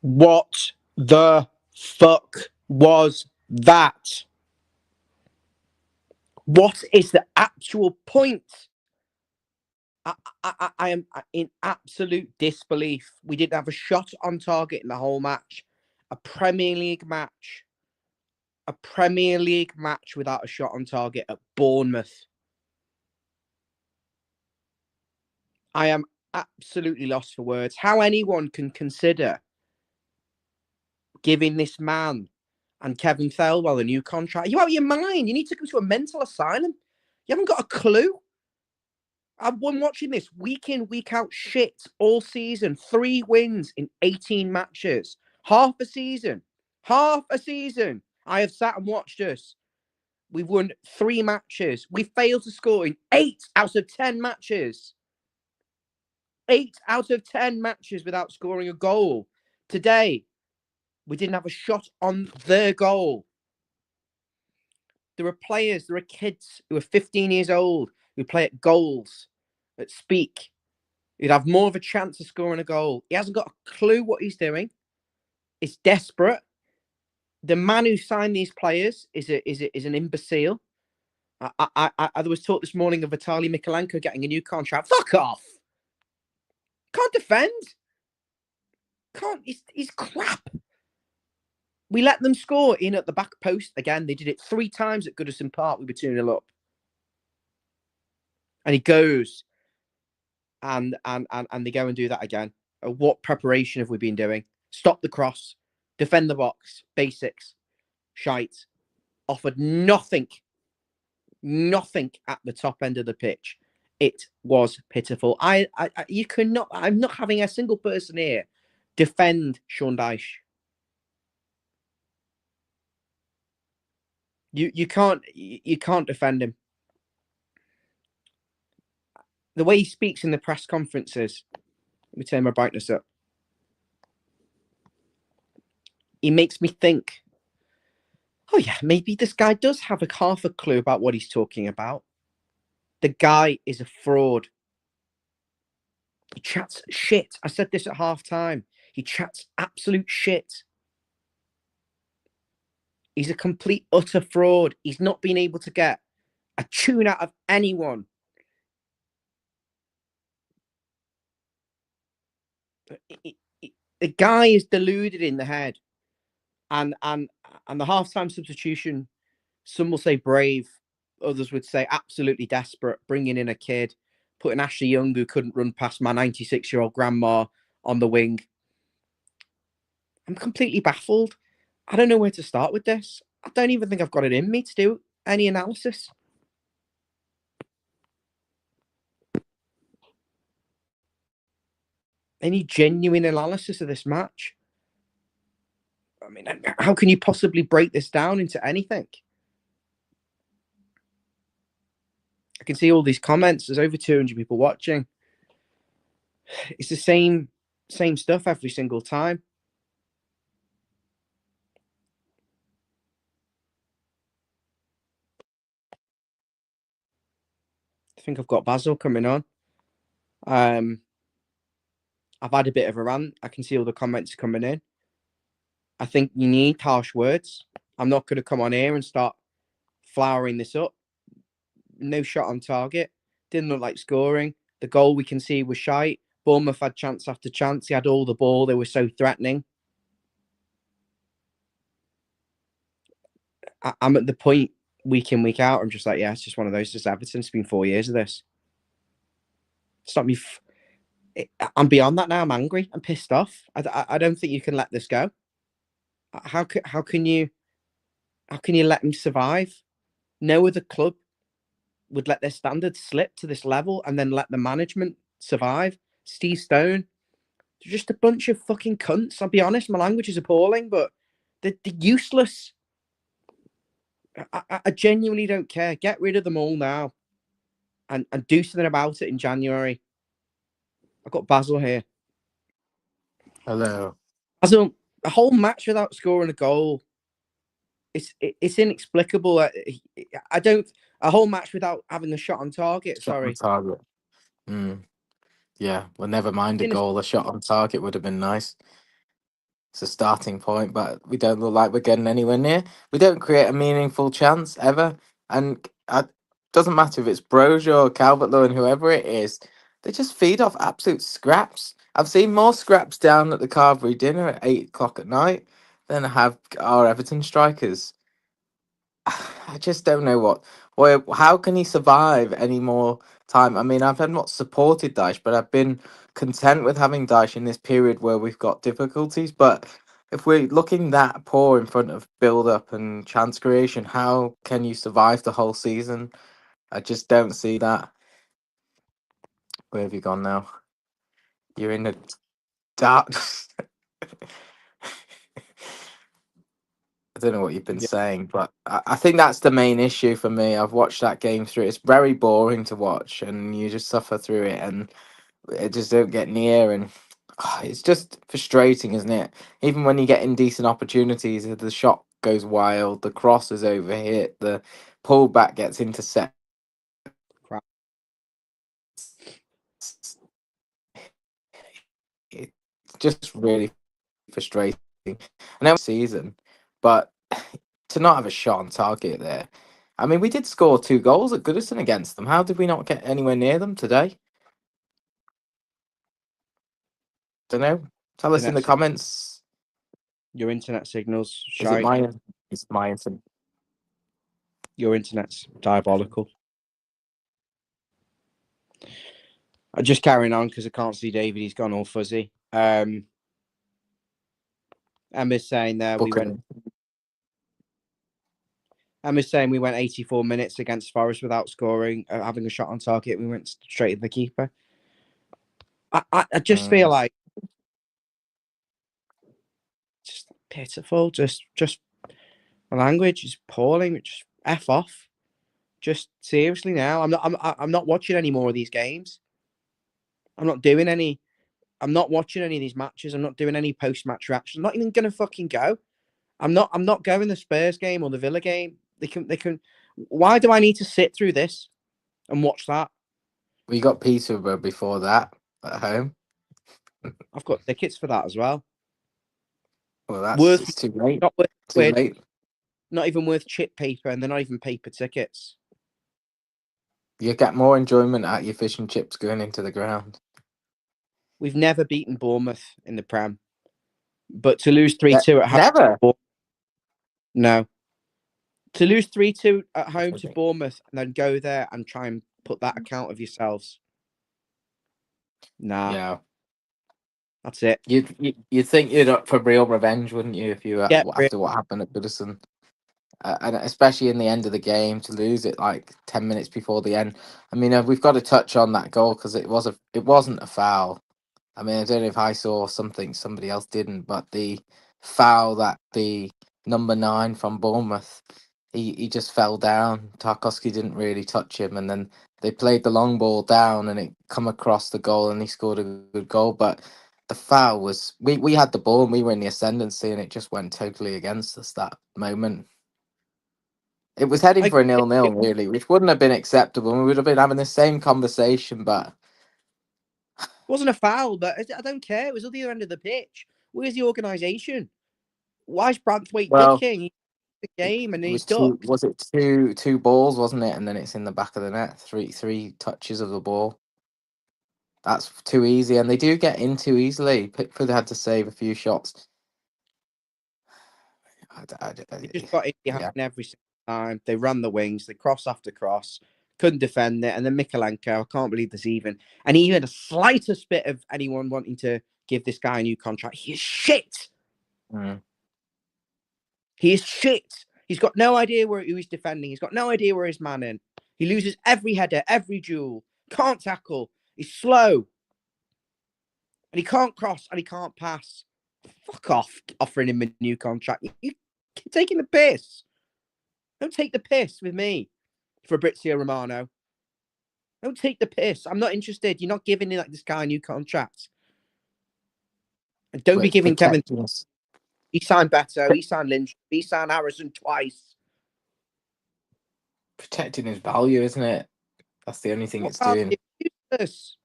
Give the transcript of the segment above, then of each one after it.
What the fuck was that? What is the actual point? I am in absolute disbelief. We didn't have a shot on target in the whole match. A Premier League match. A Premier League match without a shot on target at Bournemouth. I am absolutely lost for words. How anyone can consider giving this man and Kevin Thelwell a new contract. Are you out of your mind? You need to go to a mental asylum. You haven't got a clue. I've been watching this week in, week out shit all season. 3 wins in 18 matches. Half a season. Half a season. I have sat and watched us. We've won 3 matches. We failed to score in 8 out of 10 matches. 8 out of 10 matches without scoring a goal. Today, we didn't have a shot on their goal. There are players, there are kids who are 15 years old who play at goals, at speak. He'd have more of a chance of scoring a goal. He hasn't got a clue what he's doing. It's desperate. The man who signed these players is an imbecile. I was talk this morning of Vitaly Mikalenko getting a new contract. Fuck off. Can't defend. He's crap. We let them score in at the back post again. They did it 3 times at Goodison Park. We were 2-0 up. And he goes and they go and do that again. What preparation have we been doing? Stop the cross, defend the box, basics, shite. Offered nothing at the top end of the pitch. It was pitiful. You cannot. I'm not having a single person here defend Sean Dyche. You can't defend him. The way he speaks in the press conferences, let me turn my brightness up. He makes me think, oh yeah, maybe this guy does have half a clue about what he's talking about. The guy is a fraud. He chats shit. I said this at half time. He chats absolute shit. He's a complete, utter fraud. He's not been able to get a tune out of anyone. The guy is deluded in the head. And the halftime substitution, some will say brave, others would say absolutely desperate, bringing in a kid, putting Ashley Young, who couldn't run past my 96-year-old grandma, on the wing. I'm completely baffled. I don't know where to start with this. I don't even think I've got it in me to do any analysis. Any genuine analysis of this match? I mean, how can you possibly break this down into anything? I can see all these comments. There's over 200 people watching. It's the same stuff every single time. I think I've got Basil coming on. I've had a bit of a rant. I can see all the comments coming in. I think you need harsh words. I'm not going to come on here and start flowering this up. No shot on target. Didn't look like scoring. The goal we can see was shite. Bournemouth had chance after chance. He had all the ball. They were so threatening. I'm at the point week in, week out. I'm just like, yeah, it's just one of those. It's Everton. It's been 4 years of this. Stop me. I'm beyond that now. I'm angry. I'm pissed off. I don't think you can let this go. How can you let him survive? No other club would let their standards slip to this level and then let the management survive. Steve Stone, they're just a bunch of fucking cunts. I'll be honest, my language is appalling, but they're useless. I genuinely don't care. Get rid of them all now and do something about it in January. I've got Basil here. Hello. Basil, a whole match without scoring a goal. It's inexplicable. A whole match without having a shot on target. Shot Sorry. on target. Yeah, well, never mind a goal. A shot on target would have been nice. It's a starting point, but we don't look like we're getting anywhere near. We don't create a meaningful chance ever, and doesn't matter if it's Brojo, Calvert-Lewin, whoever it is. They just feed off absolute scraps. I've seen more scraps down at the Carvery dinner at 8 o'clock at night than I have our Everton strikers. I just don't know how can he survive any more time? I mean, I've not supported Daesh, but I've been content with having Daesh in this period where we've got difficulties. But if we're looking that poor in front of build up and chance creation, how can you survive the whole season? I just don't see that. Where have you gone now? You're in the dark. I don't know what you've been Yeah. saying, but I think that's the main issue for me. I've watched that game through. It's very boring to watch, and you just suffer through it, and it just don't get near. And it's just frustrating, isn't it? Even when you get indecent opportunities, if the shot goes wild, the cross is overhit, the pullback gets intercepted. Crap. It's just really frustrating. And then season, but to not have a shot on target there. I mean, we did score 2 goals at Goodison against them. How did we not get anywhere near them today? Don't know. Tell us in Internet the comments. Your internet signals Is it shite. my? It's my internet. Your internet's diabolical. I'm just carrying on because I can't see David. He's gone all fuzzy. Emma's saying there we went. Emma's saying we went 84 minutes against Forest without scoring, having a shot on target. We went straight to the keeper. I just feel like just pitiful. Just my language is appalling. Just f off. Just seriously now. I'm not watching any more of these games. I'm not doing any. I'm not watching any of these matches. I'm not doing any post-match reaction. I'm not even gonna fucking go. I'm not going the Spurs game or the Villa game. They can. Why do I need to sit through this and watch that? We got Peterborough before that at home. I've got tickets for that as well. Well, that's Worth it's too late. not worth Too quid. late. Not even worth chip paper, and they're not even paper tickets. You get more enjoyment at your fish and chips going into the ground. We've never beaten Bournemouth in the Prem, but to lose 3-2 at home. Never. No. To lose 3-2 at home to Bournemouth and then go there and try and put that account of yourselves. Nah. Yeah. That's it. You'd think you'd up for real revenge, wouldn't you, if you Yeah, after what happened at Goodison, and especially in the end of the game to lose it like 10 minutes before the end. I mean, we've got to touch on that goal because it wasn't a foul. I mean, I don't know if I saw something somebody else didn't, but the foul that the number 9 from Bournemouth, he just fell down. Tarkowski didn't really touch him, and then they played the long ball down, and it come across the goal, and he scored a good goal. But the foul was we had the ball and we were in the ascendancy, and it just went totally against us that moment. It was heading for a 0-0 really, which wouldn't have been acceptable. We would have been having the same conversation, but it wasn't a foul, but I don't care. It was at the other end of the pitch. Where's the organisation? Why is Branthwaite well, ducking the game and it he's was two. ducked? Was it two balls, wasn't it? And then it's in the back of the net. Three touches of the ball. That's too easy, and they do get in too easily. Pickford had to save a few shots. They just got in behind Yeah. every single time. They ran the wings. They cross after cross. Couldn't defend it. And then Mikalenko, I can't believe this even. And even the slightest bit of anyone wanting to give this guy a new contract. He is shit. Mm. He is shit. He's got no idea who he's defending. He's got no idea where he's manning. He loses every header, every duel. Can't tackle. He's slow. And he can't cross and he can't pass. Fuck off offering him a new contract. You're taking the piss. Don't take the piss with me, Fabrizio Romano. Don't take the piss. I'm not interested. You're not giving this guy a new contract. And don't be giving Kevin. He signed Beto. He signed Lynch. He signed Harrison twice. Protecting his value, isn't it? That's the only thing it's doing. Useless.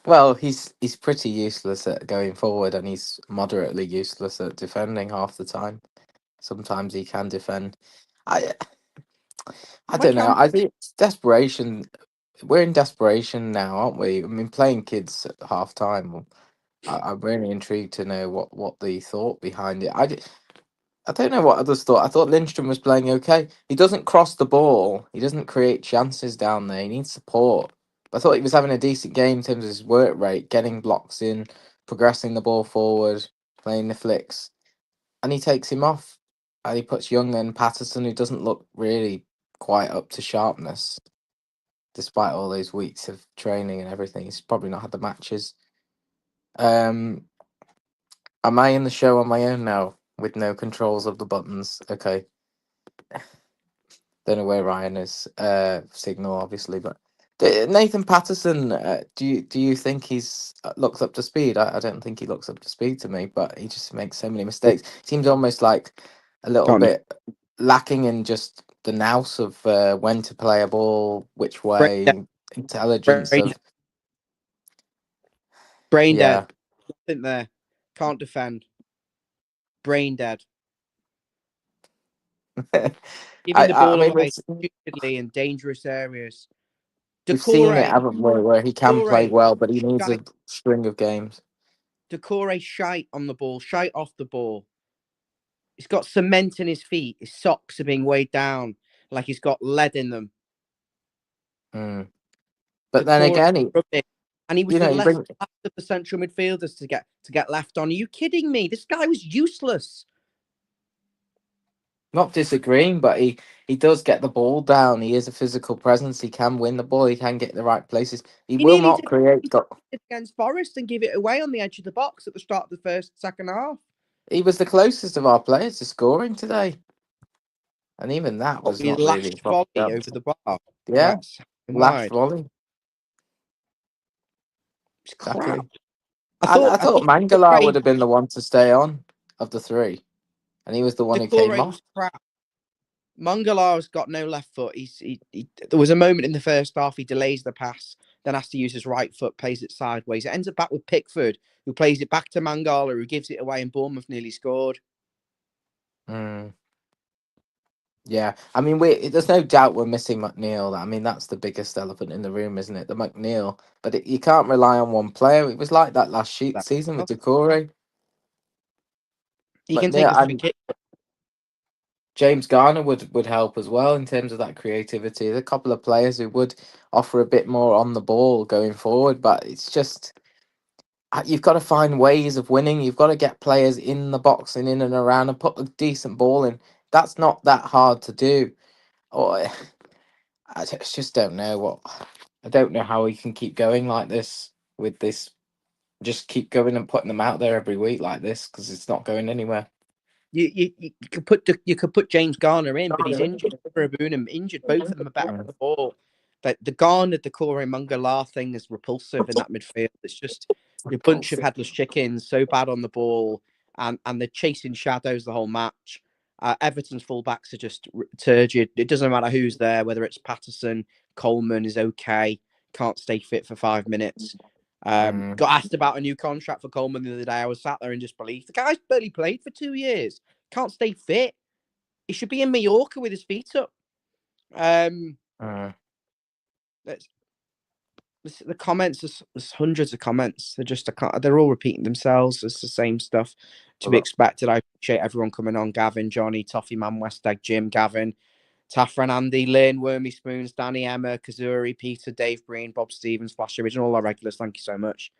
Well, he's pretty useless at going forward, and he's moderately useless at defending half the time. Sometimes he can defend. I I Why don't know. can't I think it's desperation. We're in desperation now, aren't we? I mean, playing kids at half time. I'm really intrigued to know what the thought behind it. I don't know what others thought. I thought Lindstrom was playing okay. He doesn't cross the ball. He doesn't create chances down there. He needs support. But I thought he was having a decent game in terms of his work rate, getting blocks in, progressing the ball forward, playing the flicks, and he takes him off. And he puts Young and Patterson, who doesn't look really quite up to sharpness, despite all those weeks of training and everything. He's probably not had the matches. Um, am I in the show on my own now with no controls of the buttons? Okay. Don't know where Ryan is. Signal, obviously, but Nathan Patterson. Do you think he's looks up to speed? I don't think he looks up to speed to me, but he just makes so many mistakes. Seems almost like a little can't bit lacking in just the nous of when to play a ball, which brain dead, way, intelligence brain, of brain dead. yeah. Nothing there. Can't defend. Brain dead. Giving the I ball mean away stupidly in dangerous areas. we've seen it, Decore, haven't we, where he can play Decore, well, but he needs shite, a string of games. Decore shite on the ball, shite off the ball. He's got cement in his feet. His socks are being weighed down like he's got lead in them. Mm. But then Decore again, rubbish. And he was the you last bring of the central midfielders to get left on. Are you kidding me? This guy was useless. not disagreeing, but he does get the ball down. He is a physical presence. He can win the ball. He can get in the right places. He He will nearly not did create. against Forest and give it away on the edge of the box at the start of the second half. He was the closest of our players to scoring today, and even that was He not really a lashed proper volley over chance. the bar. Yeah, last Wide. volley. It's Exactly. crap. I I thought I thought thought Mangala would Decore have been the one to stay on of the three, and he was the one who came off. was crap. Mangala's got no left foot. There was a moment in the first half he delays the pass, then has to use his right foot, plays it sideways. It ends up back with Pickford, who plays it back to Mangala, who gives it away, and Bournemouth nearly scored. Mm. Yeah, I mean, there's no doubt we're missing McNeil. I mean, that's the biggest elephant in the room, isn't it? The McNeil. But you can't rely on one player. It was like that last season with Decore. He can take McNeil us to and kick. James Garner would help as well in terms of that creativity. There's a couple of players who would offer a bit more on the ball going forward, but it's just you've got to find ways of winning. You've got to get players in the box and in and around and put a decent ball in. That's not that hard to do. Or just don't know what. I don't know how we can keep going like this with this. Just keep going and putting them out there every week like this because it's not going anywhere. You could put James Garner in, but he's injured. Rabunum injured. Both of them are better on the ball. The Garner, the Corey Mangala thing is repulsive in that midfield. It's just a bunch of Repulsive. headless chickens, so bad on the ball, and they're chasing shadows the whole match. Everton's fullbacks are just turgid. It doesn't matter who's there, whether it's Patterson, Coleman is okay, can't stay fit for 5 minutes. Mm, Got asked about a new contract for Coleman the other day. I was sat there in disbelief. The guy's barely played for 2 years. Can't stay fit. He should be in Mallorca with his feet up. mm. The comments, there's hundreds of comments. They're all repeating themselves. It's the same stuff to be expected. I appreciate everyone coming on. Gavin, Johnny, Toffee Man, West Egg, Jim, Gavin, Tafran, Andy, Lynn, Wormy Spoons, Danny, Emma, Kazuri, Peter, Dave Breen, Bob Stevens, Flash Original, all our regulars. Thank you so much.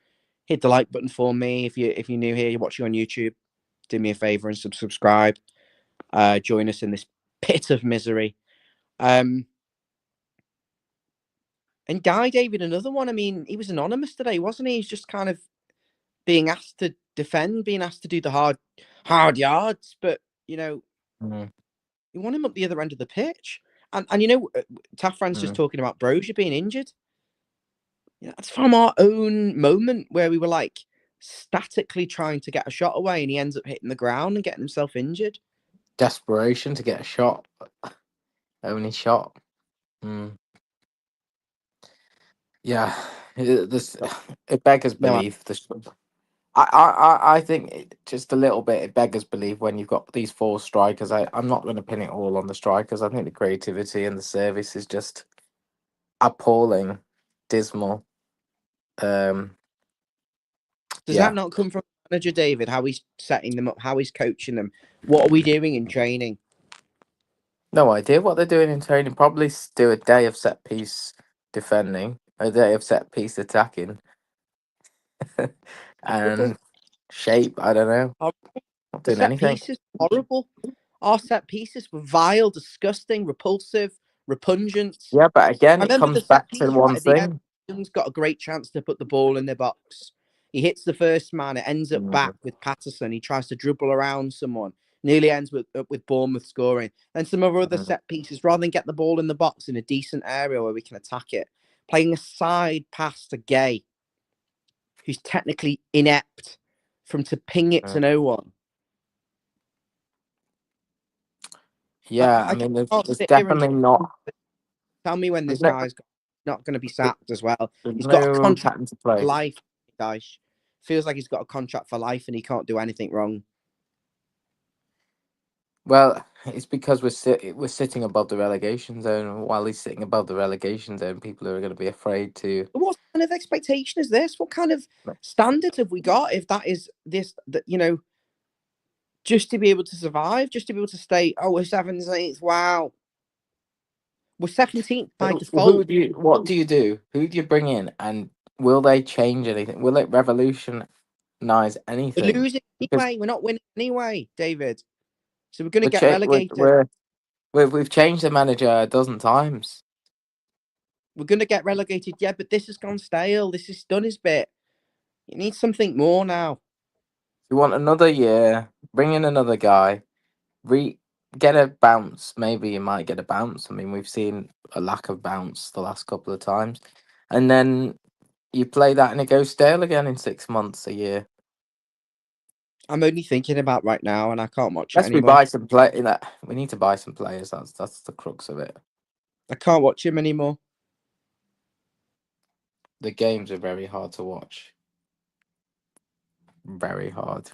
Hit the like button for me if you're new here, you're watching on YouTube. Do me a favor and subscribe. Join us in this pit of misery. And Guy David, another one. I mean, he was anonymous today, wasn't he? He's just kind of being asked to defend, being asked to do the hard yards. But Mm, you want him up the other end of the pitch. And Tafran's just mm. talking about Brozier being injured. That's from our own moment where we were like statically trying to get a shot away, and he ends up hitting the ground and getting himself injured. Desperation to get a shot. Only shot. Mm. Yeah. This it beggars No, belief. I think just a little bit. It beggars belief when you've got these four strikers. I'm not going to pin it all on the strikers. I think the creativity and the service is just appalling, dismal. Um, does that yeah, not come from manager David? How he's setting them up, how he's coaching them? What are we doing in training? no idea what they're doing in training. Probably do a day of set piece defending, a day of set piece attacking, Horrible. and shape. I don't know. Not The doing set anything. pieces horrible. Our set pieces were vile, disgusting, repulsive, repugnant. Yeah, but I again, it remember the comes set back to piece right one at the end. thing. He's got a great chance to put the ball in the box. He hits the first man. It ends up back Mm, with Patterson. He tries to dribble around someone. Nearly ends with Bournemouth scoring. Then some of our other mm, set pieces, rather than get the ball in the box in a decent area where we can attack it, playing a side pass to Gay, who's technically inept, from to ping it to mm. no one. Yeah, I I mean, can't there's sit here and definitely not. tell me when There's this no, guy's not going to be sacked as well. there's He's got a no contract pattern to for play. life, guys. Feels like he's got a contract for life and he can't do anything wrong. Well, it's because we're sitting above the relegation zone. While he's sitting above the relegation zone, people are going to be afraid to. But what kind of expectation is this? What kind of standards have we got if that is this, that, just to be able to survive, just to be able to stay, oh, we're 17th, wow. We're 17th by Who default. do you? What do you do? Who do you bring in, and will they change anything? Will it revolutionize We're anything? losing Because anyway. We're not winning anyway, David. So we're going to we're, get cha- relegated. we've changed the manager a dozen times. We're going to get relegated, yeah, but this has gone stale. This has done his bit. You need something more now. You want another year? Bring in another guy. Re Get a bounce. Maybe you might get a bounce. I mean, we've seen a lack of bounce the last couple of times, and then you play that and it goes stale again in 6 months, a year. I'm only thinking about right now and I can't watch it Unless we anymore. buy some play, we need to buy some players. That's the crux of it. I can't watch him anymore. The games are very hard to watch. Very hard,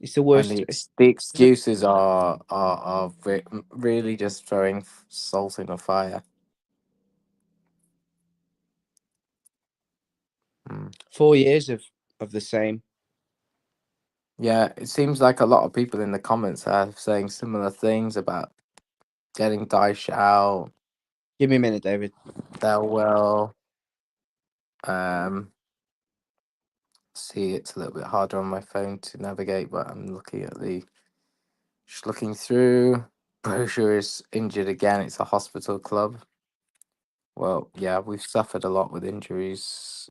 It's the and worst. the excuses are really just throwing salt in the fire. Mm. 4 years of the same. Yeah, it seems like a lot of people in the comments are saying similar things about getting Dyche out. Give me a minute, David. Thelwell. Um, see, it's a little bit harder on my phone to navigate, but I'm looking at just looking through. Brochure is injured again. It's a hospital club. Well, yeah, we've suffered a lot with injuries.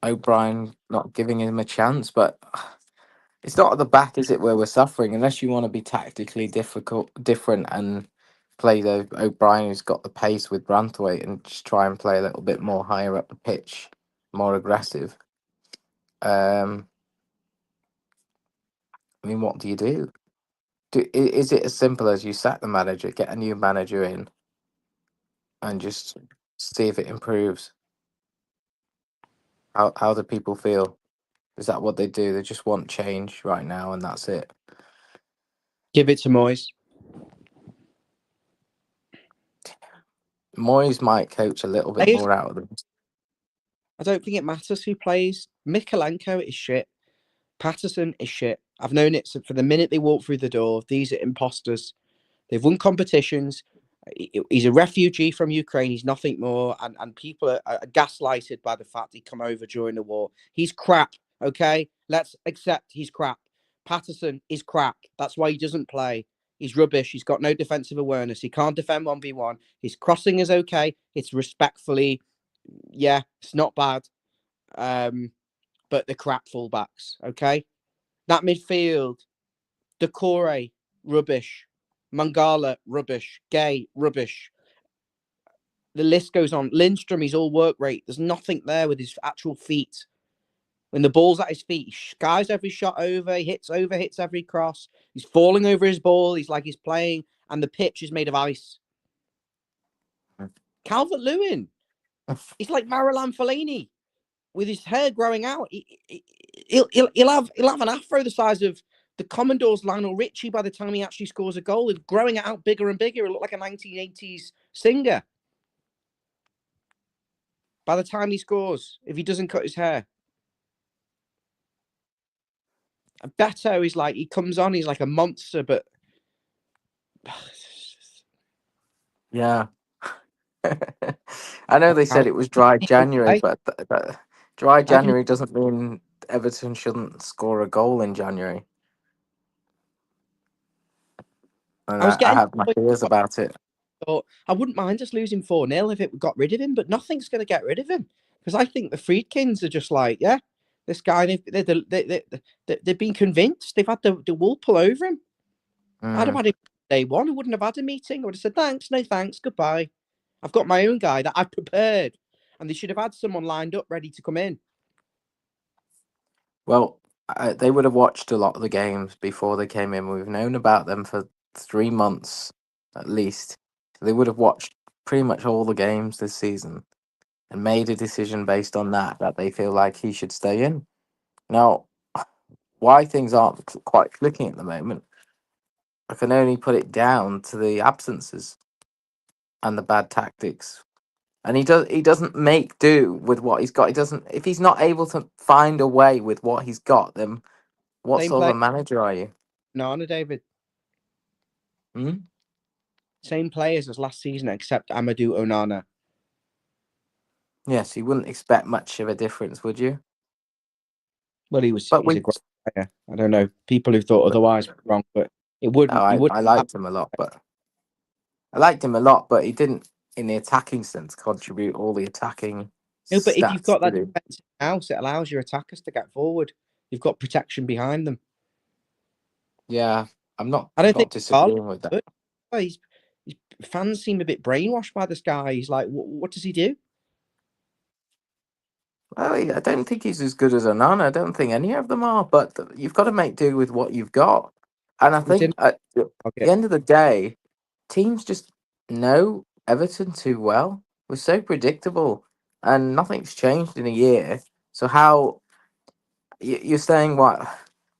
O'Brien not giving him a chance, but it's not at the back, is it, where we're suffering? Unless you want to be tactically different, and play the O'Brien who's got the pace with Branthwaite and just try and play a little bit more higher up the pitch, more aggressive. I mean, what do you do? Is it as simple as you sack the manager, get a new manager in, and just see if it improves? How do people feel? Is that what they do? They just want change right now, and that's it. Give it to Moyes. Moyes might coach a little bit Players, more out of them. I don't think it matters who plays. Mikalenko is shit. Patterson is shit. I've known it for the minute they walk through the door. These are imposters. They've won competitions. He's a refugee from Ukraine. He's nothing more. And people are gaslighted by the fact he come over during the war. He's crap. Okay, let's accept he's crap. Patterson is crap. That's why he doesn't play. He's rubbish. He's got no defensive awareness. He can't defend 1v1. His crossing is okay. It's respectfully, yeah, it's not bad. But the crap fullbacks. Okay, that midfield, Decore, rubbish. Mangala, rubbish. Gay, rubbish. The list goes on. Lindstrom, he's all work rate. There's nothing there with his actual feet. When the ball's at his feet, he skies every shot over, he hits every cross. He's falling over his ball. He's like he's playing, and the pitch is made of ice. Calvert-Lewin, he's like Marouane Fellaini with his hair growing out. He'll have an afro the size of the Commodore's Lionel Richie by the time he actually scores a goal. He's growing it out bigger and bigger. He'll look like a 1980s singer by the time he scores, if he doesn't cut his hair. Beto is like, he comes on, he's like a monster, but Yeah. I know they said it was dry January, but dry January doesn't mean Everton shouldn't score a goal in January. And I have my fears about it. Thought I wouldn't mind just losing 4-0 if it got rid of him, but nothing's going to get rid of him because I think the Friedkins are just like, yeah, this guy, they've been convinced. They've had the wool pull over him. I'd have had him day one. I wouldn't have had a meeting. I would have said, thanks, no thanks, goodbye. I've got my own guy that I've prepared, and they should have had someone lined up ready to come in. Well, they would have watched a lot of the games before they came in. We've known about them for 3 months at least. They would have watched pretty much all the games this season and made a decision based on that they feel like he should stay in. Now, why things aren't quite clicking at the moment, I can only put it down to the absences and the bad tactics. And he doesn't make do with what he's got. He doesn't, if he's not able to find a way with what he's got, then what Same sort of play. a manager are you? Nana, David. Same players as last season, except Amadou Onana. Yes, you wouldn't expect much of a difference, would you? Well, he's a great player. I don't know. People who thought otherwise were wrong, but it wouldn't. I liked him a lot, but he didn't, in the attacking sense, contribute all the attacking No, but if you've stats got that to defensive house, it allows your attackers to get forward. You've got protection behind them. Yeah, I'm not disagreeing with that. His fans seem a bit brainwashed by this guy. He's like, what does he do? Well, I don't think he's as good as Onana. I don't think any of them are. But you've got to make do with what you've got. And I think at the end of the day, teams just know Everton too well. We're so predictable, and nothing's changed in a year. So how you're saying why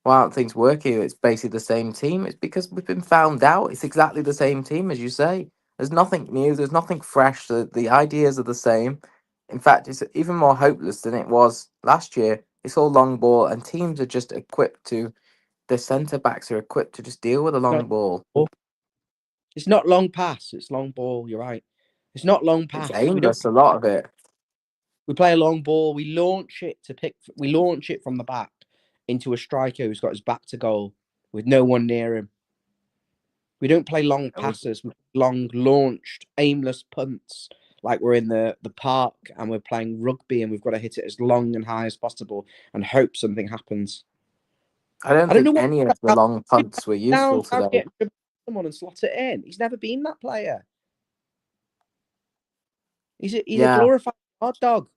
aren't things working? It's basically the same team. It's because we've been found out. It's exactly the same team as you say. There's nothing new. There's nothing fresh. The ideas are the same. In fact, it's even more hopeless than it was last year. It's all long ball, and teams are just equipped to. The centre backs are equipped to just deal with a long ball. It's not long pass. It's long ball. You're right. It's not long pass. It's aimless, a lot of it. We play a long ball. We launch it from the back into a striker who's got his back to goal with no one near him. We don't play long passes. We long launched, aimless punts like we're in the park and we're playing rugby and we've got to hit it as long and high as possible and hope something happens. I don't think any of the long punts were useful today. Someone and slot it in. He's never been that player. He's a glorified hot dog.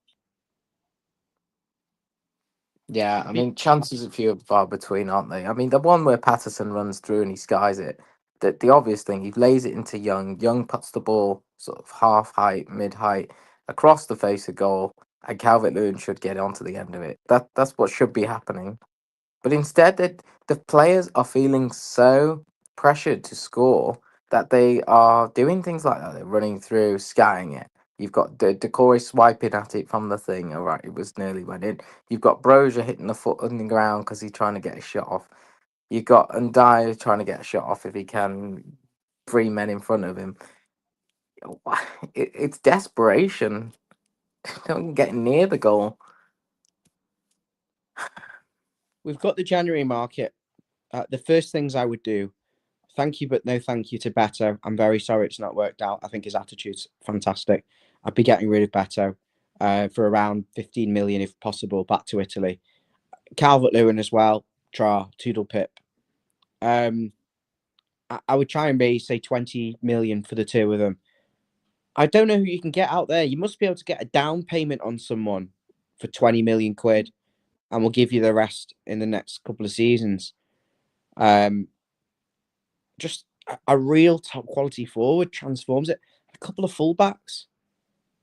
Yeah, I mean, chances are few and far between, aren't they? I mean, the one where Patterson runs through and he skies it, the obvious thing, he lays it into Young. Young puts the ball sort of half height, mid height, across the face of goal, and Calvert-Lewin should get onto the end of it. That's what should be happening. But instead, the players are feeling so pressured to score that they are doing things like that. They're running through, skying it. You've got Decoy swiping at it from the thing. All right, it was nearly went in. You've got Brozier hitting the foot on the ground because he's trying to get a shot off. You've got Ndiaye trying to get a shot off if he can. 3 men in front of him. It's desperation. Don't get near the goal. We've got the January market. The first things I would do, thank you, but no thank you to Beto. I'm very sorry it's not worked out. I think his attitude's fantastic. I'd be getting rid of Beto for around 15 million, if possible, back to Italy. Calvert-Lewin as well. Toodle Pip. I would try and raise, say, 20 million for the two of them. I don't know who you can get out there. You must be able to get a down payment on someone for 20 million quid, and we'll give you the rest in the next couple of seasons. Just a real top quality forward transforms it. A couple of fullbacks.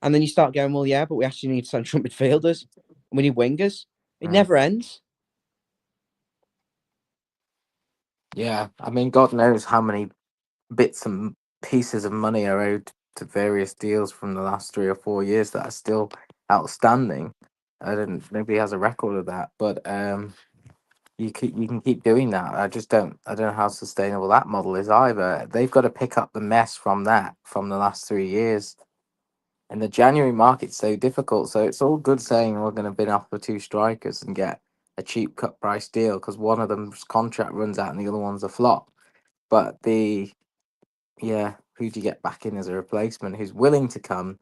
And then you start going, well, yeah, but we actually need central midfielders. And we need wingers. It Mm. never ends. Yeah, I mean, God knows how many bits and pieces of money are owed to various deals from the last 3 or 4 years that are still outstanding. I don't. Nobody has a record of that, but you can keep doing that. I don't know how sustainable that model is either. They've got to pick up the mess from that from the last 3 years. And the January market's so difficult, so it's all good saying we're going to bid off for two strikers and get a cheap cut price deal because one of them's contract runs out and the other one's a flop. But who do you get back in as a replacement who's willing to come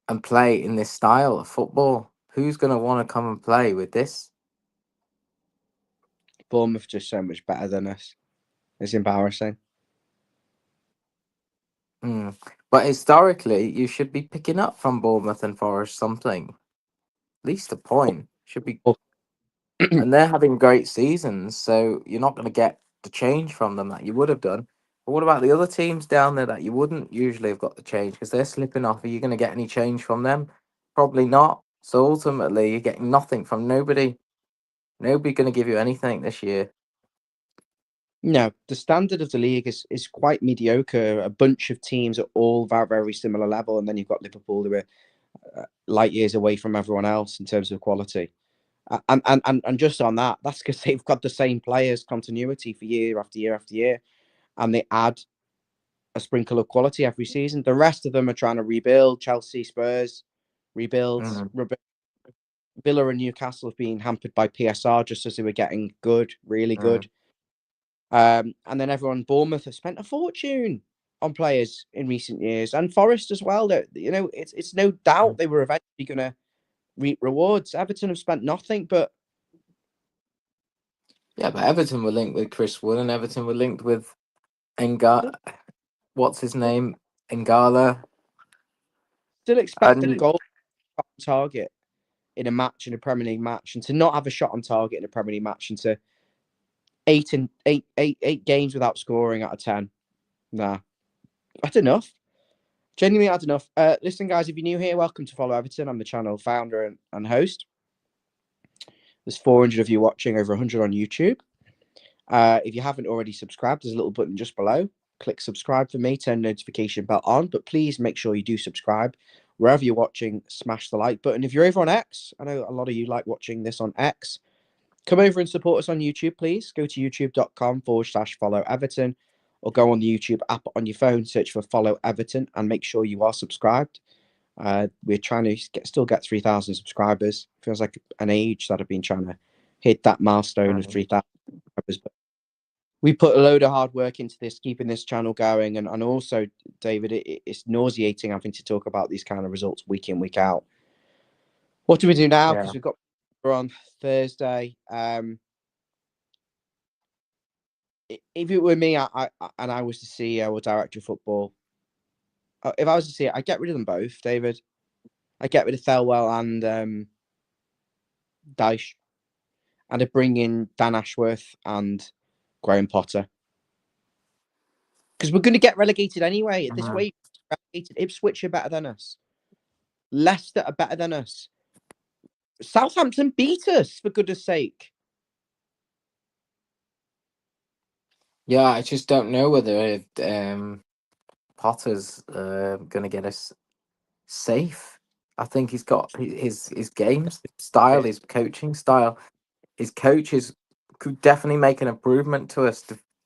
and play in this style of football? Who's going to want to come and play with this? Bournemouth just so much better than us. It's embarrassing. Mm. But historically, you should be picking up from Bournemouth and Forest something, at least a point. Should be, and they're having great seasons, so you're not going to get the change from them that you would have done. But what about the other teams down there that you wouldn't usually have got the change because they're slipping off? Are you going to get any change from them? Probably not. So ultimately, you're getting nothing from nobody. Nobody going to give you anything this year. No, the standard of the league is quite mediocre. A bunch of teams are all very, very similar level, and then you've got Liverpool who are light years away from everyone else in terms of quality. And just on that, that's because they've got the same players continuity for year after year after year, and they add a sprinkle of quality every season. The rest of them are trying to rebuild. Chelsea, Spurs, rebuilds. Mm. Villa and Newcastle have been hampered by PSR just as they were getting good, really Mm. good. And then everyone, Bournemouth have spent a fortune on players in recent years, and Forest as well. That it's no doubt Mm. they were eventually going to reap rewards. Everton have spent nothing, but Yeah, but Everton were linked with Chris Wood, and Everton were linked with Engar. What's his name? Engala. still expect a And goal on target in a match, in a Premier League match, and to not have a shot on target in a Premier League match, and to eight games without scoring out of 10. Nah, that's enough. Genuinely, that's enough. Listen, guys, if you're new here, welcome to Follow Everton. I'm the channel founder and host. There's 400 of you watching, over 100 on YouTube. If you haven't already subscribed, there's a little button just below. Click subscribe for me, turn notification bell on, but please make sure you do subscribe. Wherever you're watching, smash the like button. If you're over on X, I know a lot of you like watching this on X. Come over and support us on YouTube, please. Go to youtube.com/follow Everton, or go on the YouTube app on your phone, search for Follow Everton, and make sure you are subscribed. We're trying to still get 3,000 subscribers. Feels like an age that I've been trying to hit that milestone of 3,000 subscribers. But we put a load of hard work into this, keeping this channel going. And also, David, it's nauseating having to talk about these kind of results week in, week out. What do we do now? yeah, Because we're on Thursday. If it were me, and I was the CEO or director of football, if I was the CEO, I'd get rid of them both, David. I'd get rid of Thelwell and Dyche, and I'd bring in Dan Ashworth and Graham Potter. Because we're going to get relegated anyway. At this way, relegated. Ipswich are better than us. Leicester are better than us. Southampton beat us, for goodness sake. yeah. I just don't know whether Potter's going to get us safe. I think he's got his game style, his coaching style. His coaches could definitely make an improvement to us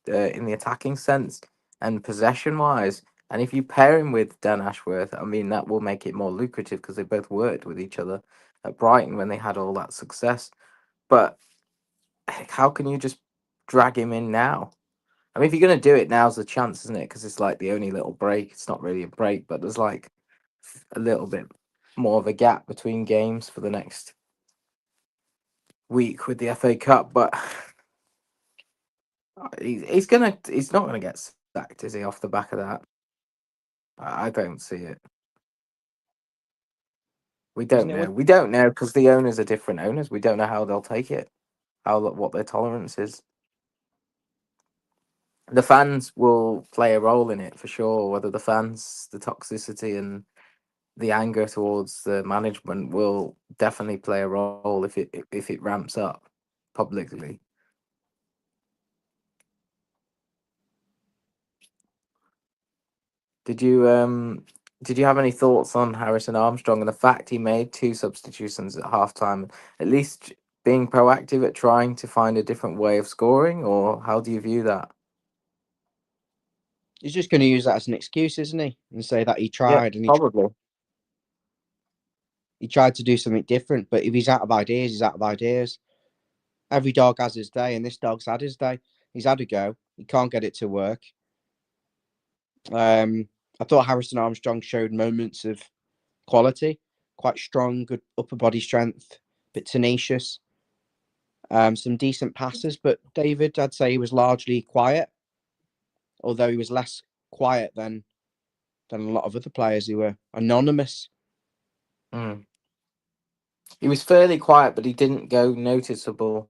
in the attacking sense and possession wise. And if you pair him with Dan Ashworth, I mean that will make it more lucrative because they both worked with each other at Brighton when they had all that success. But how can you just drag him in now? I mean, if you're going to do it, now's the chance, isn't it? Because it's like the only little break. It's not really a break, but there's like a little bit more of a gap between games for the next week with the FA Cup. But he's not gonna get sacked, is he? Off the back of that, I don't see it. We Isn't don't it? know. We don't know because the owners are different owners. We don't know how they'll take it, what their tolerance is. The fans will play a role in it for sure. Whether the fans, the toxicity, and the anger towards the management will definitely play a role if it ramps up publicly. Did you have any thoughts on Harrison Armstrong and the fact he made two substitutions at halftime? At least being proactive at trying to find a different way of scoring, or how do you view that? He's just going to use that as an excuse, isn't he? And say that he Yeah, tried and probably. he tried to do something different. But if he's out of ideas, he's out of ideas. Every dog has his day, and this dog's had his day. He's had a go. He can't get it to work. I thought Harrison Armstrong showed moments of quality, quite strong, good upper body strength, bit tenacious. Some decent passes, but David, I'd say he was largely quiet, although he was less quiet than a lot of other players who were anonymous. Mm. He was fairly quiet, but he didn't go noticeable.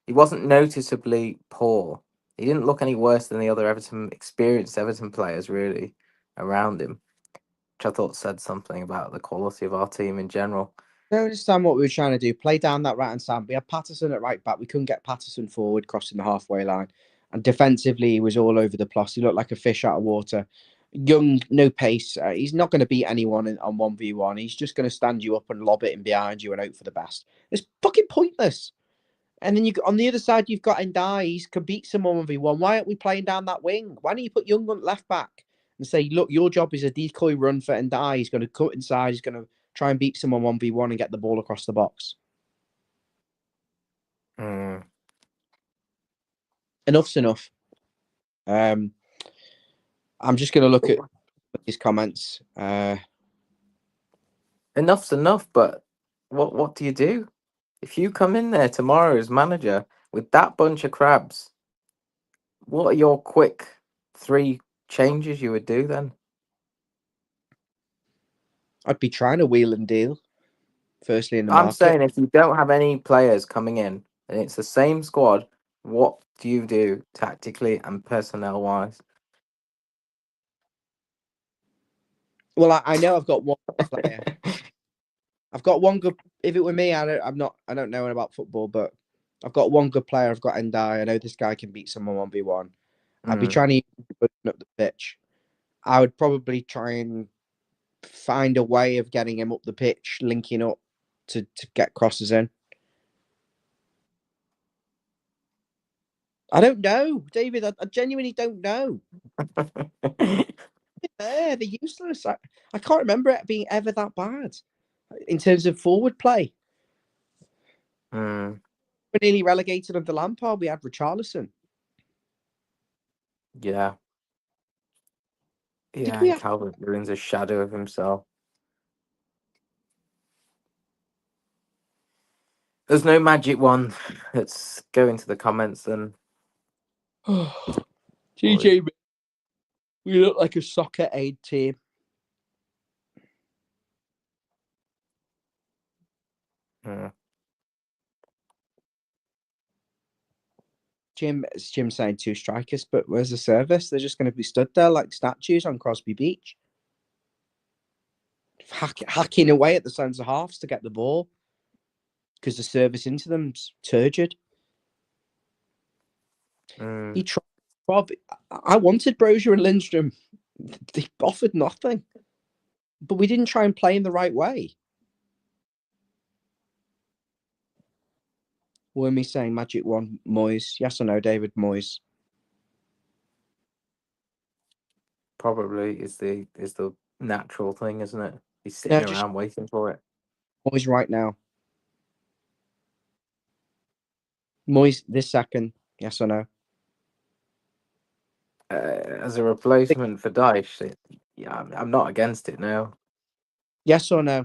He wasn't noticeably poor. He didn't look any worse than the other experienced Everton players really around him, which I thought said something about the quality of our team in general. I don't understand what we were trying to do. Play down that right hand side. We had Patterson at right back. We couldn't get Patterson forward, crossing the halfway line. And defensively, he was all over the place. He looked like a fish out of water. Young, no pace. He's not going to beat anyone on 1v1. He's just going to stand you up and lob it in behind you and hope for the best. It's fucking pointless. And then on the other side, you've got Ndai. He can beat someone 1v1. Why aren't we playing down that wing? Why don't you put Young on left back and say, look, your job is a decoy run for Ndai. He's going to cut inside. He's going to try and beat someone 1v1 and get the ball across the box. Mm. Enough's enough. I'm just going to look at his comments. Enough's enough, but what do you do? If you come in there tomorrow as manager with that bunch of crabs, what are your quick 3 changes you would do then? I'd be trying to wheel and deal, firstly, in the I'm market. saying if you don't have any players coming in and it's the same squad, what do you do tactically and personnel wise? Well, I know I've got one player. I've got one good. If it were me, I don't know about football, but I've got one good player. I've got Ndai. I know this guy can beat someone 1v1. I'd be trying to open up the pitch. I would probably try and find a way of getting him up the pitch, linking up to get crosses in. I don't know, David. I genuinely don't know. They're useless. I can't remember it being ever that bad in terms of forward play. Mm. We're nearly relegated under Lampard. We had Richarlison. Yeah. Did Yeah, we and have? Calvert-Lewin's a shadow of himself. There's no magic one. Let's go into the comments then. TJ, we look like a soccer aid team. Yeah. Jim saying 2 strikers, but where's the service? They're just going to be stood there like statues on Crosby Beach, hacking away at the centre halves to get the ball because the service into them's turgid. He tried. Rob, I wanted Brozier and Lindstrom. They offered nothing, but we didn't try and play in the right way. Were me saying Magic One Moyes? Yes or no, David Moyes? Probably is the natural thing, isn't it? He's No, sitting just around waiting for it. Moyes right now. Moyes this second. Yes or no? As a replacement for Dyche, yeah, I'm not against it now. Yes or no?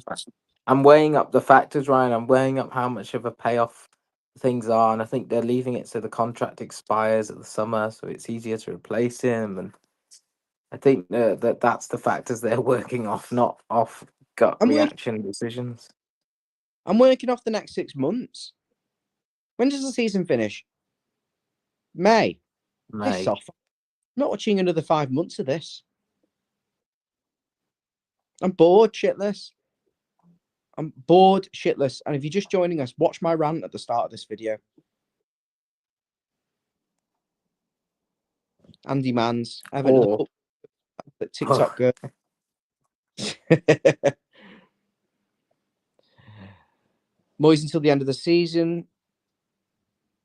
I'm weighing up the factors, Ryan. I'm weighing up how much of a payoff things are, and I think they're leaving it so the contract expires at the summer, so it's easier to replace him. And I think that's the factors they're working off, not off gut I'm working. reaction decisions. I'm working off the next 6 months. When does the season finish? May. Piss Mate, off. I'm not watching another 5 months of this. I'm bored shitless. I'm bored shitless. And if you're just joining us, watch my rant at the start of this video. Andy Mann's Everton Or the TikTok girl. Moyes until the end of the season.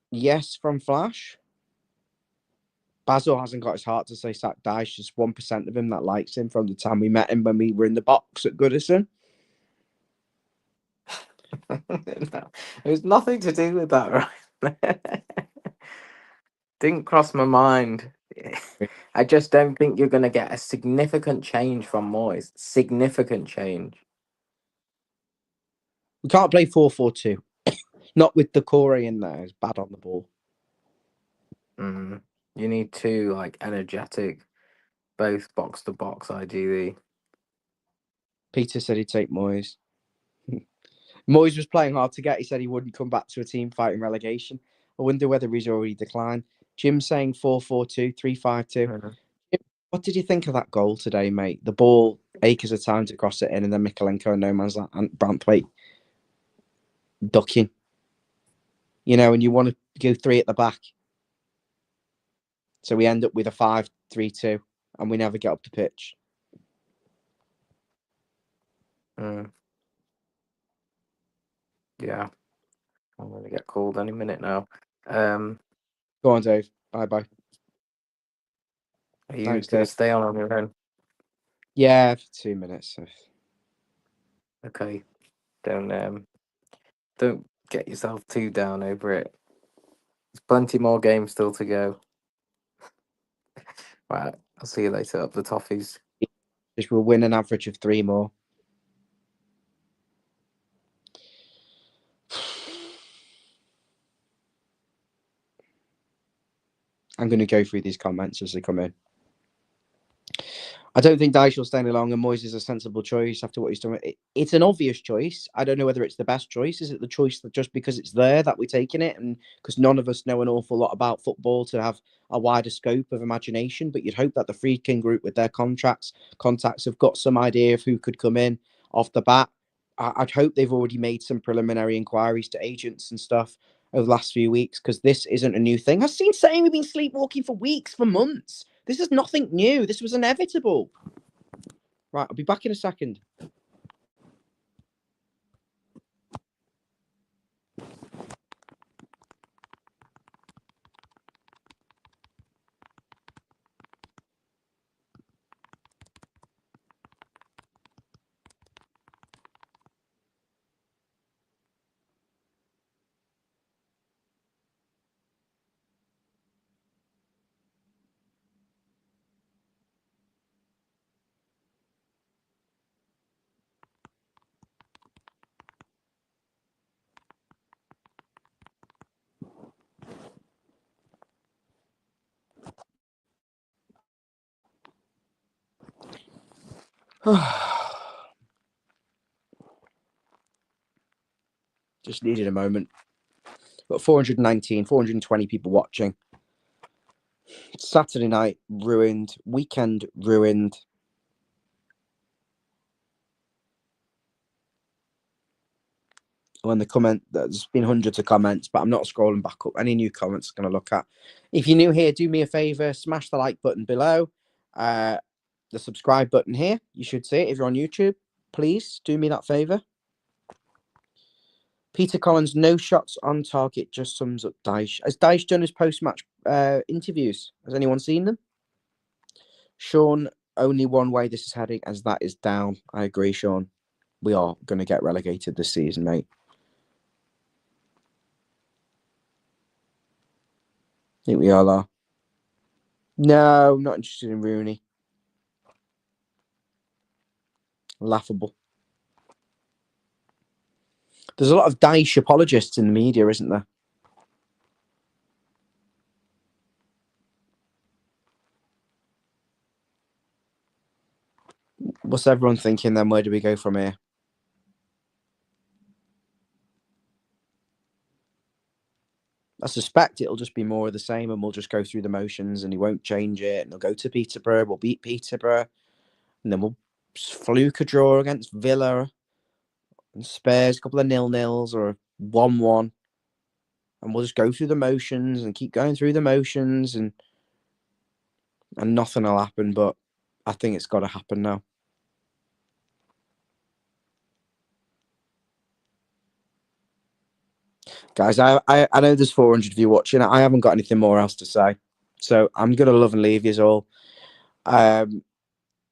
Yes, from Flash. Basil hasn't got his heart to say sack Dyche. Just 1% of him that likes him from the time we met him when we were in the box at Goodison. no, it was nothing to do with that, right? Didn't cross my mind. I just don't think you're going to get a significant change from Moyes. Significant change. We can't play 4-4-2. Not with the Corey in there. It's bad on the ball. You need two like energetic, both box to box, ideally. Peter said he'd take Moyes. Moyes was playing hard to get. He said he wouldn't come back to a team fighting relegation. I wonder whether he's already declined. Jim saying 4-4-2, 3-5-2. What did you think of that goal today, mate? The ball, acres of time to cross it in, and then Mikalenko and no man's land, and Branthwaite ducking. You know, and you want to go three at the back. So we end up with a 5-3-2, and we never get up the pitch. Yeah. I'm going to get called any minute now. Go on, Dave. Bye-bye. Are you Thanks, going Dave. to stay on your own? Yeah, for 2 minutes. So. Okay. Don't get yourself too down over it. There's plenty more games still to go. Right. I'll see you later up the Toffees. Just we'll win an average of 3 more. I'm going to go through these comments as they come in. I don't think Dyche will stay any longer. Moyes is a sensible choice after what he's done. It's an obvious choice. I don't know whether it's the best choice. Is it the choice that just because it's there that we're taking it, and because none of us know an awful lot about football to have a wider scope of imagination? But you'd hope that the Friedkin group with their contacts have got some idea of who could come in off the bat. I'd hope they've already made some preliminary inquiries to agents and stuff over the last few weeks, because this isn't a new thing. I've seen saying we've been sleepwalking for weeks, for months. This is nothing new. This was inevitable. Right, I'll be back in a second. Just needed a moment. Got 420 people watching. Saturday night ruined. Weekend ruined. When the comment, there's been hundreds of comments, but I'm not scrolling back up. Any new comments I'm going to look at. If you're new here, do me a favor, smash the like button below. The subscribe button here. You should see it if you're on YouTube. Please do me that favor. Peter Collins, no shots on target, just sums up Dyche. Has Dyche done his post-match interviews? Has anyone seen them? Sean, only one way this is heading, as that is down. I agree, Sean. We are going to get relegated this season, mate. I think we all are. No, not interested in Rooney. Laughable. There's a lot of Dyche apologists in the media, isn't there? What's everyone thinking then? Where do we go from here? I suspect it'll just be more of the same, and we'll just go through the motions, and he won't change it, and he'll go to Peterborough, we'll beat Peterborough, and then we'll fluke a draw against Villa and Spurs, a couple of 0-0s or a 1-1. And we'll just go through the motions and keep going through the motions and nothing will happen. But I think it's got to happen now. Guys, I know there's 400 of you watching. I haven't got anything more else to say. So I'm going to love and leave you all.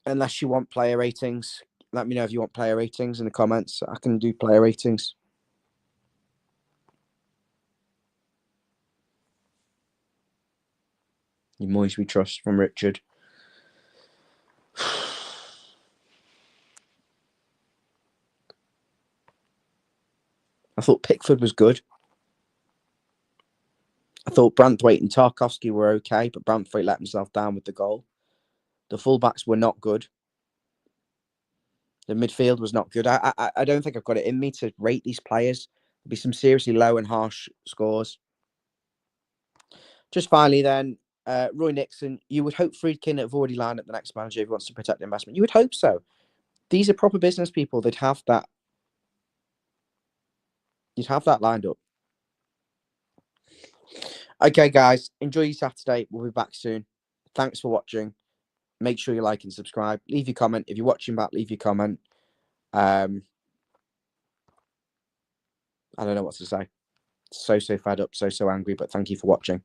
Unless you want player ratings, let me know if you want player ratings in the comments. I can do player ratings. You Moyes we trust from Richard. I thought Pickford was good. I thought Branthwaite and Tarkowski were okay, but Branthwaite let himself down with the goal. The fullbacks were not good. The midfield was not good. I don't think I've got it in me to rate these players. There'll be some seriously low and harsh scores. Just finally then, Roy Nixon, you would hope Friedkin have already lined up the next manager if he wants to protect the investment. You would hope so. These are proper business people. They'd have that. You'd have that lined up. Okay, guys, enjoy your Saturday. We'll be back soon. Thanks for watching. Make sure you like and subscribe. Leave your comment. If you're watching back, leave your comment. I don't know what to say. So fed up, so angry, but thank you for watching.